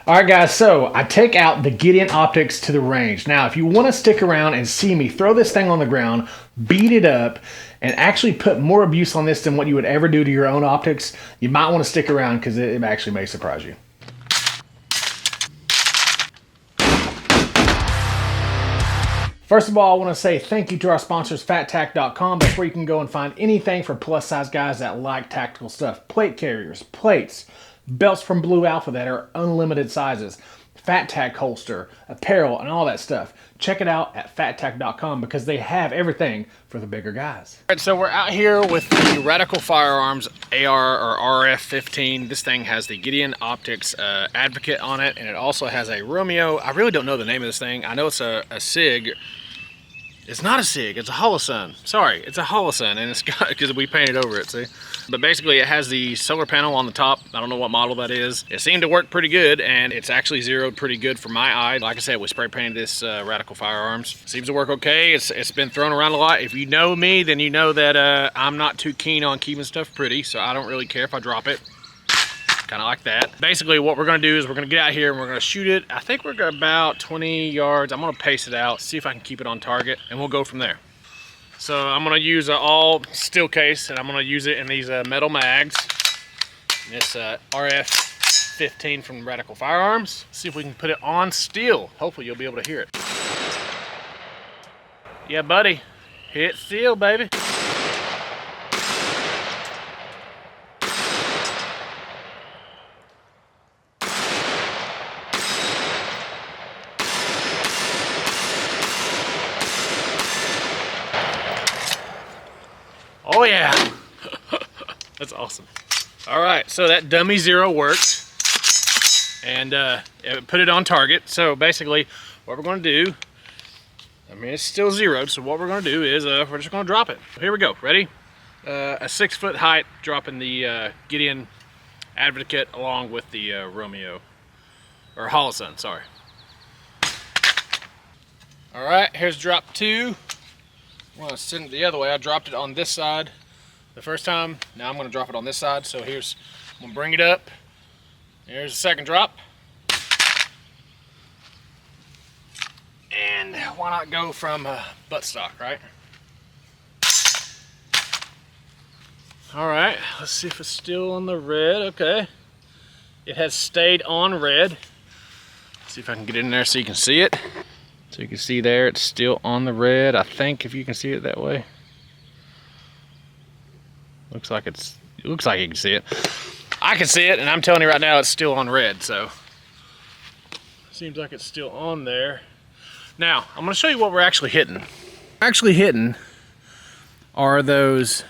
All right, guys, so I take out the Gideon optics to the range. Now, if you want to stick around and see me throw this thing on the ground, beat it up, and actually put more abuse on this than what you would ever do to your own optics, you might want to stick around because it actually may surprise you. First of all, I want to say thank you to our sponsors, FatTac.com. That's where you can go and find anything for plus size guys that like tactical stuff. Plate carriers, plates, belts from Blue Alpha that are unlimited sizes, Fat Tac holster, apparel, and all that stuff. Check it out at FatTac.com because they have everything for the bigger guys. All right, so we're out here with the Radical Firearms AR or RF-15. This thing has the Gideon Optics Advocate on it, and it also has a Romeo. I really don't know the name of this thing. I know it's a SIG. It's not a SIG, it's a Holosun. Sorry, it's a Holosun, and it's got, because we painted over it, see? But basically it has the solar panel on the top. I don't know what model that is. It seemed to work pretty good, and it's actually zeroed pretty good for my eye. Like I said, we spray painted this Radical Firearms. Seems to work okay. It's been thrown around a lot. If you know me, then you know that I'm not too keen on keeping stuff pretty, so I don't really care if I drop it. Kind of like that. Basically what we're gonna do is we're gonna get out here and we're gonna shoot it. I think we're gonna about 20 yards. I'm gonna pace it out, see if I can keep it on target, and we'll go from there. So I'm gonna use an all steel case, and I'm gonna use it in these metal mags. This RF-15 from Radical Firearms. See if we can put it on steel. Hopefully you'll be able to hear it. Yeah, buddy, hit steel, baby. Oh yeah, that's awesome. All right, so that dummy zero worked, and it put it on target. So basically what we're gonna do, I mean, it's still zeroed, so what we're gonna do is we're just gonna drop it. Here we go, ready? A 6 foot height, dropping the Gideon Advocate along with the Romeo, or Holosun, sorry. All right, here's drop 2. I'm gonna send it the other way. I dropped it on this side the first time. Now I'm gonna drop it on this side. So I'm gonna bring it up. Here's the second drop. And why not go from buttstock, right? All right, let's see if it's still on the red. Okay, it has stayed on red. Let's see if I can get in there so you can see it. So you can see there, it's still on the red. I think if you can see it that way. Looks like you can see it. I can see it, and I'm telling you right now, it's still on red, so. Seems like it's still on there. Now, I'm gonna show you what we're actually hitting. What we're actually hitting are those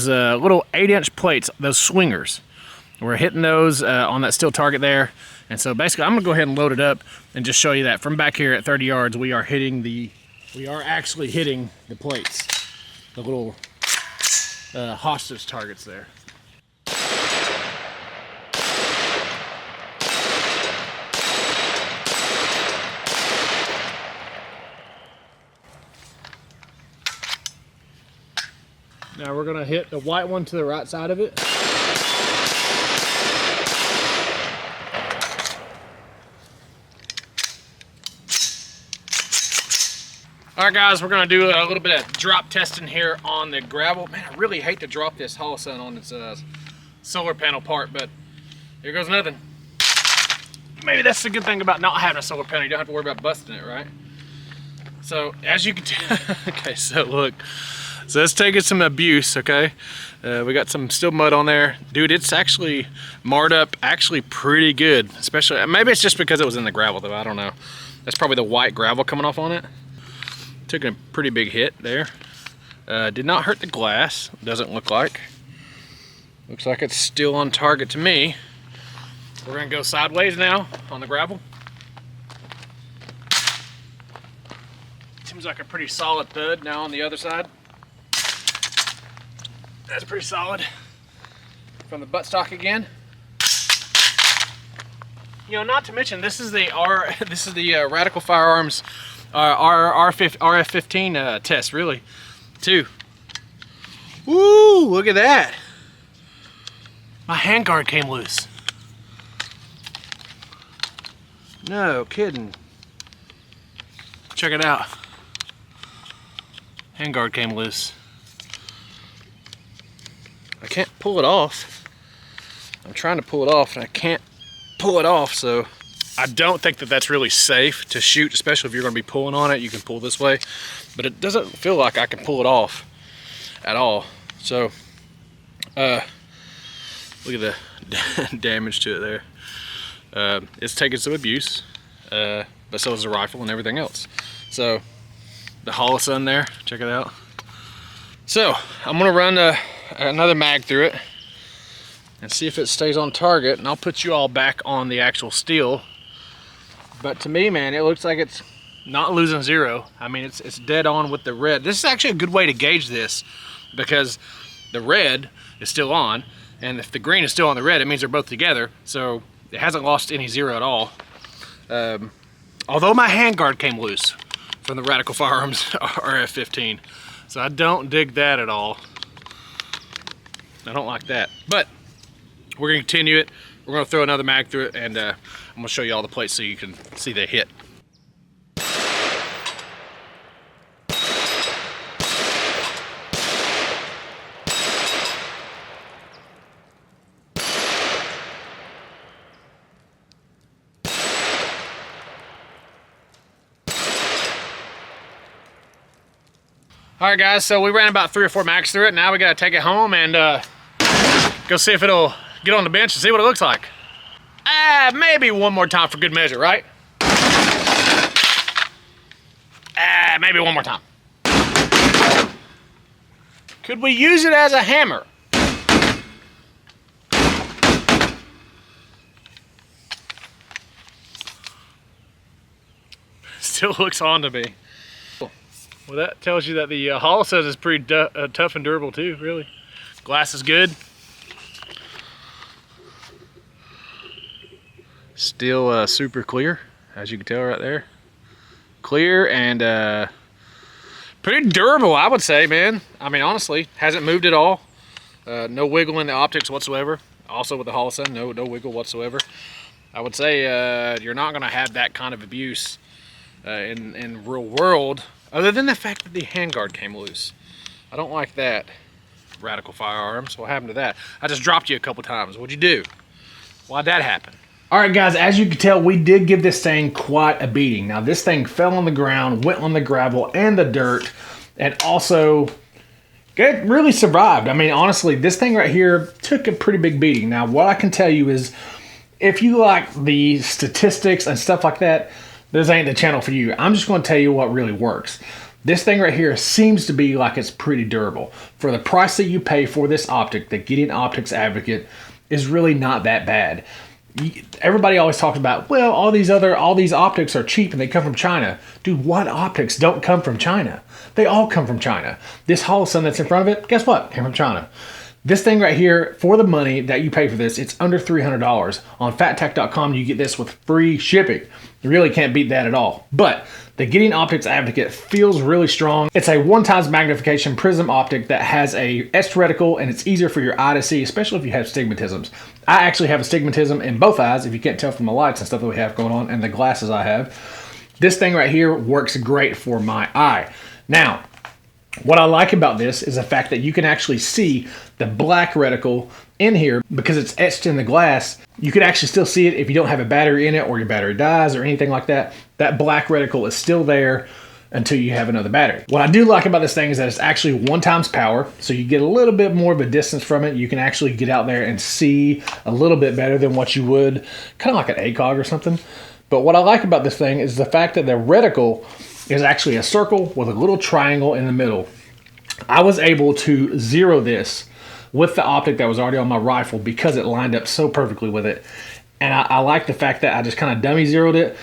little 8-inch plates, those swingers. We're hitting those on that steel target there. And so basically I'm gonna go ahead and load it up and just show you that from back here at 30 yards, we are actually hitting the plates, the little hostage targets there. Now we're gonna hit the white one to the right side of it. All right, guys, we're gonna do a little bit of drop testing here on the gravel. Man, I really hate to drop this Holosun on its solar panel part, but here goes nothing. Maybe that's the good thing about not having a solar panel. You don't have to worry about busting it, right? So, as you can tell, okay, so look. So it's taking some abuse, okay? We got some still mud on there. Dude, it's actually marred up actually pretty good. Especially, maybe it's just because it was in the gravel though, I don't know. That's probably the white gravel coming off on it. Took a pretty big hit there. Did not hurt the glass, doesn't look like. Looks like it's still on target to me. We're gonna go sideways now on the gravel. Seems like a pretty solid thud now on the other side. That's pretty solid. From the buttstock again. You know, not to mention this is the Radical Firearms RF-15 test, really, too. Woo! Look at that. My handguard came loose. No kidding. Check it out. Handguard came loose. I can't pull it off. I'm trying to pull it off and I can't pull it off, so I don't think that that's really safe to shoot, especially if you're going to be pulling on it. You can pull this way, but it doesn't feel like I can pull it off at all. So look at the damage to it there. It's taken some abuse, but so is the rifle and everything else. So the Holosun there, check it out. So I'm gonna run another mag through it and see if it stays on target, and I'll put you all back on the actual steel. But to me, man, it looks like it's not losing zero. I mean, it's dead on with the red. This is actually a good way to gauge this, because the red is still on, and if the green is still on the red, it means they're both together. So it hasn't lost any zero at all. Although my handguard came loose from the Radical Firearms RF-15. So I don't dig that at all. I don't like that. But we're gonna continue it. We're gonna throw another mag through it, and I'm gonna show you all the plates so you can see the hit. All right, guys, so we ran about 3 or 4 mags through it. Now we gotta take it home and go see if it'll get on the bench and see what it looks like. Maybe one more time for good measure, right? Maybe one more time. Could we use it as a hammer? Still looks on to me. Well, that tells you that the Holosun is pretty tough and durable too, really. Glass is good. Still super clear, as you can tell right there. Clear and pretty durable, I would say, man. I mean, honestly, hasn't moved at all. No wiggle in the optics whatsoever. Also with the Holosun, no wiggle whatsoever. I would say you're not gonna have that kind of abuse in real world, other than the fact that the handguard came loose. I don't like that. Radical Firearms, what happened to that? I just dropped you a couple times. What'd you do? Why'd that happen? All right, guys, as you can tell, we did give this thing quite a beating. Now, this thing fell on the ground, went on the gravel and the dirt, and also it really survived. I mean, honestly, this thing right here took a pretty big beating. Now, what I can tell you is, if you like the statistics and stuff like that, this ain't the channel for you. I'm just going to tell you what really works. This thing right here seems to be like it's pretty durable. For the price that you pay for this optic, the Gideon Optics Advocate is really not that bad. Everybody always talks about, well, all these optics are cheap and they come from China. Dude, what optics don't come from China? They all come from China. This Holosun that's in front of it, guess what? Came from China. This thing right here, for the money that you pay for this, it's under $300. On fattac.com, you get this with free shipping. You really can't beat that at all. But the Gideon Optics Advocate feels really strong. It's a 1x magnification prism optic that has a etched reticle, and it's easier for your eye to see, especially if you have stigmatisms. I actually have astigmatism in both eyes, if you can't tell from the lights and stuff that we have going on, and the glasses I have. This thing right here works great for my eye. Now, what I like about this is the fact that you can actually see the black reticle in here because it's etched in the glass. You can actually still see it if you don't have a battery in it or your battery dies or anything like that. That black reticle is still there until you have another battery. What I do like about this thing is that it's actually 1x power, so you get a little bit more of a distance from it. You can actually get out there and see a little bit better than what you would, kind of like an ACOG or something. But what I like about this thing is the fact that the reticle is actually a circle with a little triangle in the middle. I was able to zero this with the optic that was already on my rifle because it lined up so perfectly with it. And I like the fact that I just kind of dummy zeroed it.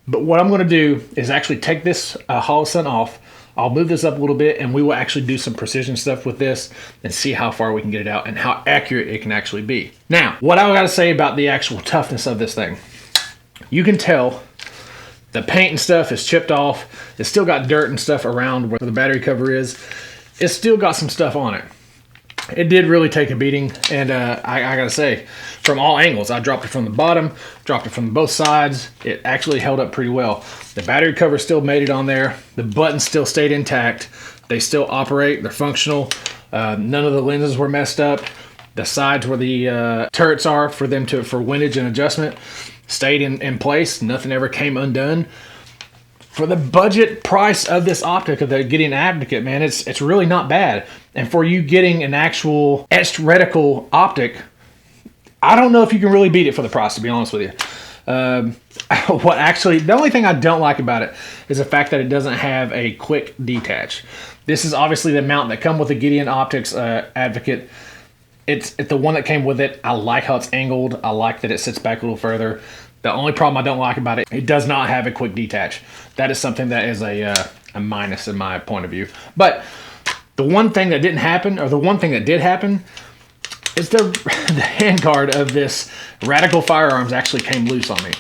But what I'm going to do is actually take this Holosun off. I'll move this up a little bit and we will actually do some precision stuff with this and see how far we can get it out and how accurate it can actually be. Now, what I got to say about the actual toughness of this thing. You can tell the paint and stuff is chipped off. It's still got dirt and stuff around where the battery cover is. It's still got some stuff on it. it did really take a beating, and I gotta say, from all angles, I dropped it from the bottom, dropped it from both sides. It actually held up pretty well. The battery cover still made it on there. The buttons still stayed intact. They still operate. They're functional. None of the lenses were messed up. The sides where the turrets are for windage and adjustment stayed in place. Nothing ever came undone. For the budget price of this optic, of the Gideon Advocate, man, it's really not bad. And for you getting an actual etched reticle optic, I don't know if you can really beat it for the price, to be honest with you. The only thing I don't like about it is the fact that it doesn't have a quick detach. This is obviously the mount that come with the Gideon Optics Advocate. It's the one that came with it. I like how it's angled. I like that it sits back a little further. The only problem I don't like about it, it does not have a quick detach. That is something that is a minus in my point of view. But the one thing that didn't happen, or the one thing that did happen, is the handguard of this Reticle Firearms actually came loose on me.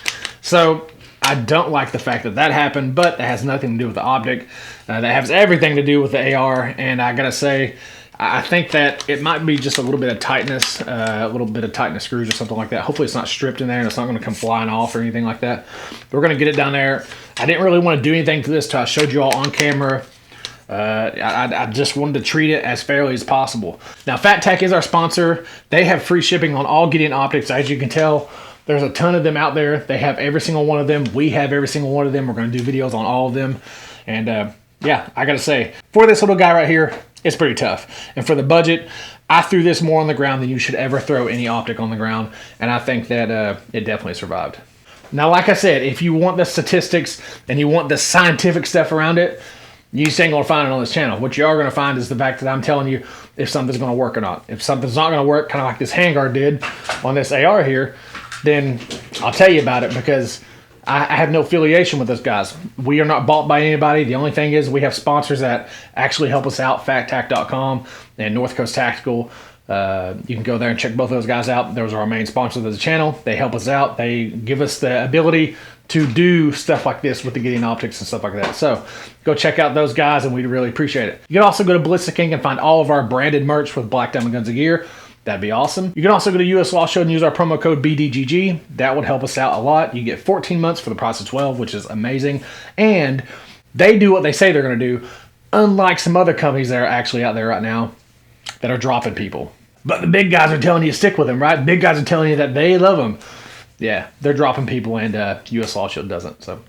So I don't like the fact that that happened, but that has nothing to do with the optic. That has everything to do with the AR, and I gotta say, I think that it might be just a little bit of tightness, screws or something like that. Hopefully it's not stripped in there and it's not going to come flying off or anything like that. We're going to get it down there. I didn't really want to do anything to this till I showed you all on camera. I just wanted to treat it as fairly as possible. Now, FatTech is our sponsor. They have free shipping on all Gideon optics. As you can tell, there's a ton of them out there. They have every single one of them. We have every single one of them. We're going to do videos on all of them. And yeah, I got to say, for this little guy right here, it's pretty tough. And for the budget, I threw this more on the ground than you should ever throw any optic on the ground. And I think that it definitely survived. Now, like I said, if you want the statistics and you want the scientific stuff around it, you just ain't going to find it on this channel. What you are going to find is the fact that I'm telling you if something's going to work or not. If something's not going to work, kind of like this handguard did on this AR here, then I'll tell you about it, because I have no affiliation with those guys. We are not bought by anybody. The only thing is we have sponsors that actually help us out, FatTac.com and North Coast Tactical. You can go there and check both of those guys out. Those are our main sponsors of the channel. They help us out. They give us the ability to do stuff like this with the Gideon optics and stuff like that. So go check out those guys, and we'd really appreciate it. You can also go to Ballistic King and find all of our branded merch with Black Diamond Guns and Gear. That'd be awesome. You can also go to US Law Show and use our promo code BDGG. That would help us out a lot. You get 14 months for the price of 12, which is amazing. And they do what they say they're going to do, unlike some other companies that are actually out there right now that are dropping people. But the big guys are telling you to stick with them, right? Big guys are telling you that they love them. Yeah, they're dropping people, and US Law Show doesn't. So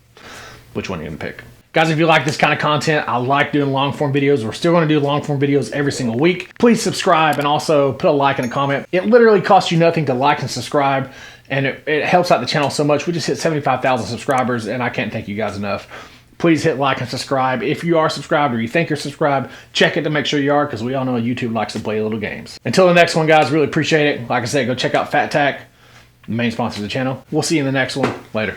which one are you going to pick? Guys, if you like this kind of content, I like doing long form videos. We're still going to do long form videos every single week. Please subscribe and also put a like and a comment. It literally costs you nothing to like and subscribe, and it helps out the channel so much. We just hit 75,000 subscribers, and I can't thank you guys enough. Please hit like and subscribe. If you are subscribed or you think you're subscribed, check it to make sure you are, because we all know YouTube likes to play little games. Until the next one, guys, really appreciate it. Like I said, go check out FatTac, the main sponsor of the channel. We'll see you in the next one. Later.